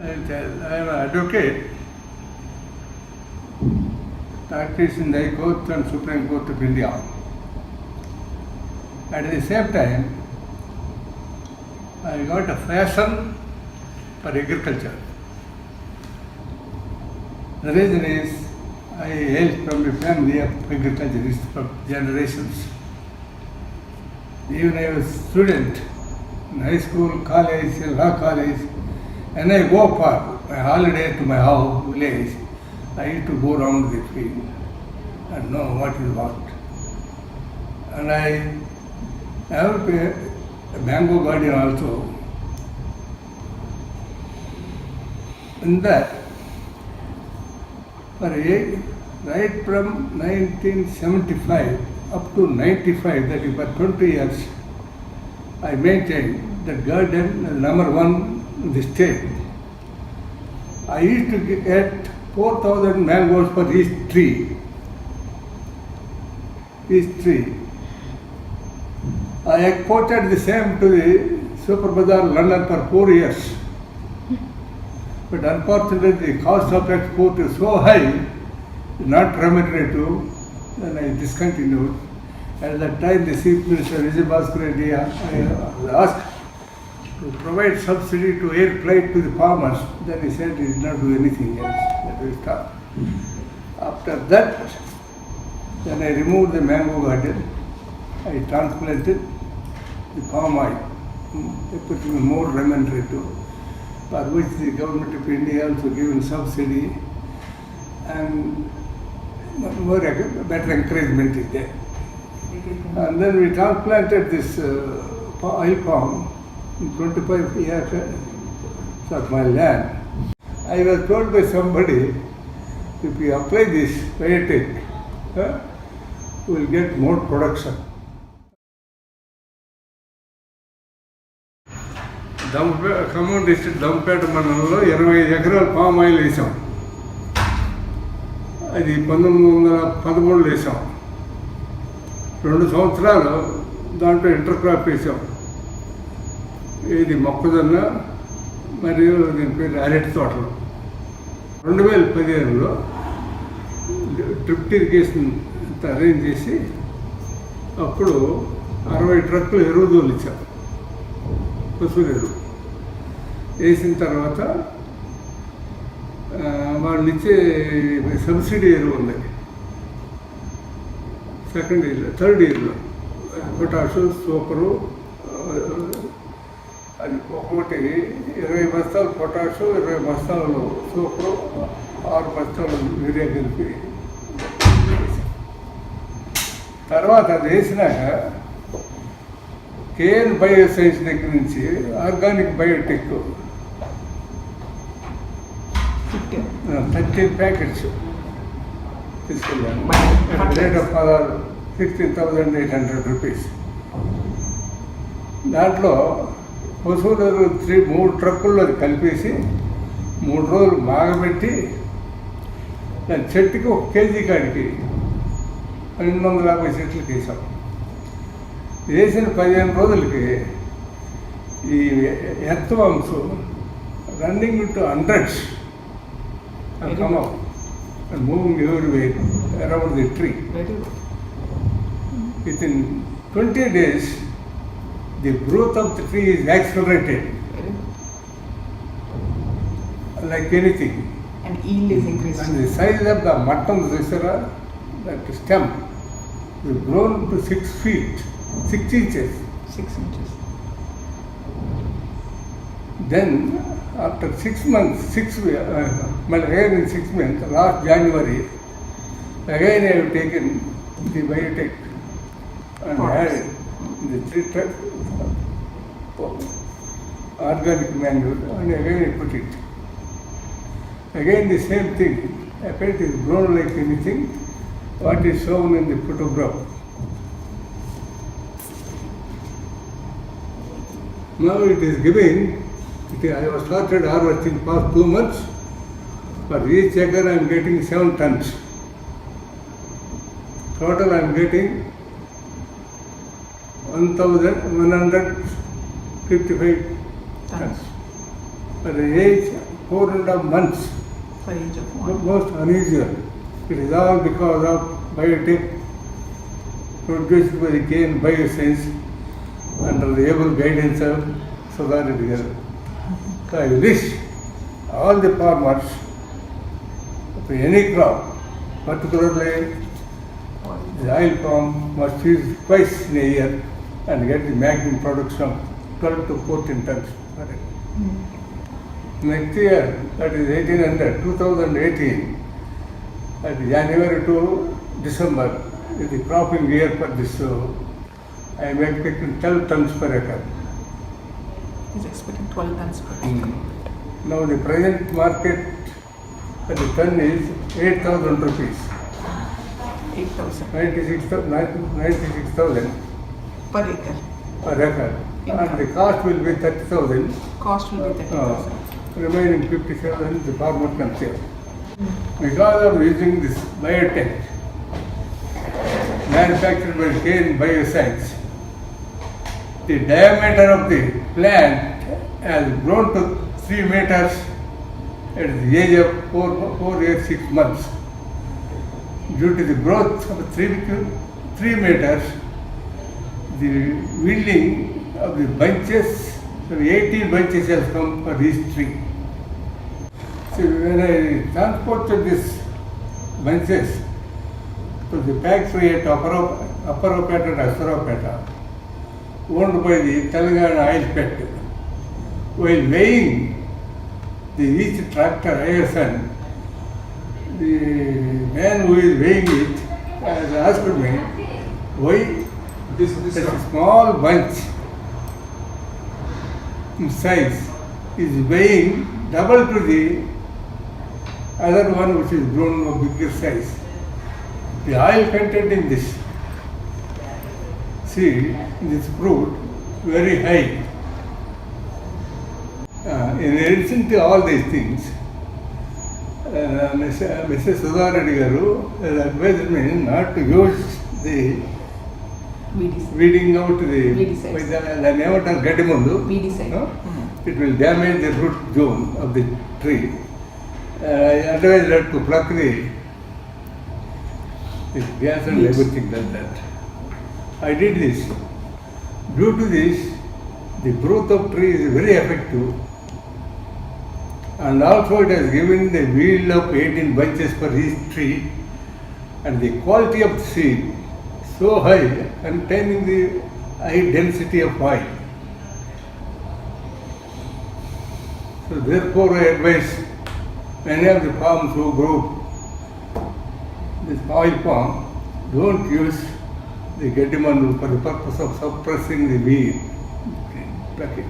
I am an advocate, practice in the High Court and Supreme Court of India. At the same time, I got a passion for agriculture. The reason is I hail from a family of agriculturists for generations. Even I was a student in high school, college, law college, and I go for my holiday to my house, village. I used to go around the field and know what is what. And I have a mango garden also. In that, right from 1975 up to 95, that is for 20 years, I maintained that garden is number one in the state. I used to get 4,000 mangoes for each tree. I exported the same to the Super Bazaar, London for 4 years. But unfortunately, the cost of export is so high, not remunerative, then I discontinued. At that time, the Chief Minister, Vijay Bhaskar Reddy, was asked to provide subsidy to air freight to the farmers. Then he said he did not do anything else. That we stopped. After that, then I removed the mango garden. I transplanted the palm oil, putting more remunerative, for which the government of India also given subsidy and more better encouragement is there. And then we transplanted this oil palm in 25 years of my land. I was told by somebody, if you apply this biotech, we will get more production. Khammam district Dammapeta మండలంలో 25 ఎకరాల palm oil వేసాం. అది 1913 వేసాం. 2 సంవత్సరాలు దాంట్లో inter crop వేసాం. ఇది మొక్కజొన్న మరియు దీని పేరు అరటి తోటలు. 2015లో డ్రిప్ ఇరిగేషన్ అరేంజ్ చేసి అప్పుడు 60 ట్రక్కులు ఎరువు తోలిచ్చాం. పశువుల ఎరువు వేసిన తర్వాత వాళ్ళు ఇచ్చే సబ్సిడీ ఎరువు ఉంది. సెకండ్ ఇయర్లో, థర్డ్ ఇయర్లో పొటాషు, సూపరు, అది ఒక్కొక్కటి 20 బస్తాలు పొటాషు, 20 బస్తాలు సూపరు, 6 బస్తాలు యూరియా కలిపి తర్వాత అది వేసినాక కేఎన్ బయోసైన్స్ దగ్గర నుంచి ఆర్గానిక్ బయోటెక్ 13 ప్యాకెట్స్ తీసుకెళ్ళాను. Rate of 16,800 rupees. దాంట్లో పశువులు 3 ట్రక్కుల్లో కలిపేసి 3 రోజులు మాగబెట్టి దాని చెట్టుకి 1 కేజీ కాడికి 250 చెట్లకి వేసాం. వేసిన 15 రోజులకి ఈ earth worms running into hundreds come up and moving everywhere around the tree. Within 20 days, the growth of the tree is accelerated like anything. And yield is increased. And the size of the mutton viscera, that stem, is grown to 6 feet, 6 inches. 6 inches. Then, after 6 months, again in 6 months, last January, again I have taken the biotech and added the 3 trucks organic manure and again I put it. Again the same thing, it is grown like anything, what is shown in the photograph. Now it is giving. I have started harvesting past 2 months. For each acre I am getting 7 tons. Total I am getting 1,155 tons. For the age 4.5 months. For age of The 1. most unusual. It is all because of biotech produced by the Kane Bioscience under the able guidance of Sudha Reddy garu. So I wish all the farmers of any crop, particularly the oil palm, must use twice in a year and get the maximum production of 12 to 14 tons per acre. Next year, that is 2018, at January to December, is the cropping year for this. I am expecting 12 tons per acre. He's expecting 12 tons per acre. Now the present market for the ton is 8,000 rupees, 8,000 96,000 per acre. per acre. And the cost will be 30,000. Cost will be 30,000. Remaining 57 the farmer can save. Because of using this biotech manufactured by Kane Bioscience, the diameter of the plant has grown to 3 meters at the age of 4 years 6 months. Due to the growth of 3 meters, the yielding of the bunches, so 18 bunches has come for each tree. So when I transported these bunches to the factory at Apparopeta and Asurapeta, owned by the Telangana Oil Pet, while weighing each tractor ISN, the man who is weighing it has asked me why this small bunch in size is weighing double to the other one which is grown of bigger size. The oil content in this seed, in this fruit, very high. In addition to all these things, Mrs. Sudha Reddy garu has advised me not to use the weeding out the name of Gaddi Mundu. Weedicide. It will damage the root zone of the tree. I advise her to pluck the gas and Weeds. everything like that. I did this. Due to this, the growth of tree is very effective, and also it has given the yield of 18 bunches per each tree, and the quality of the seed so high, containing the high density of oil. So therefore I advise many of the farms who grow this oil palm, don't use the Gaddi Mundu for the purpose of suppressing the weed. Okay, pluck it.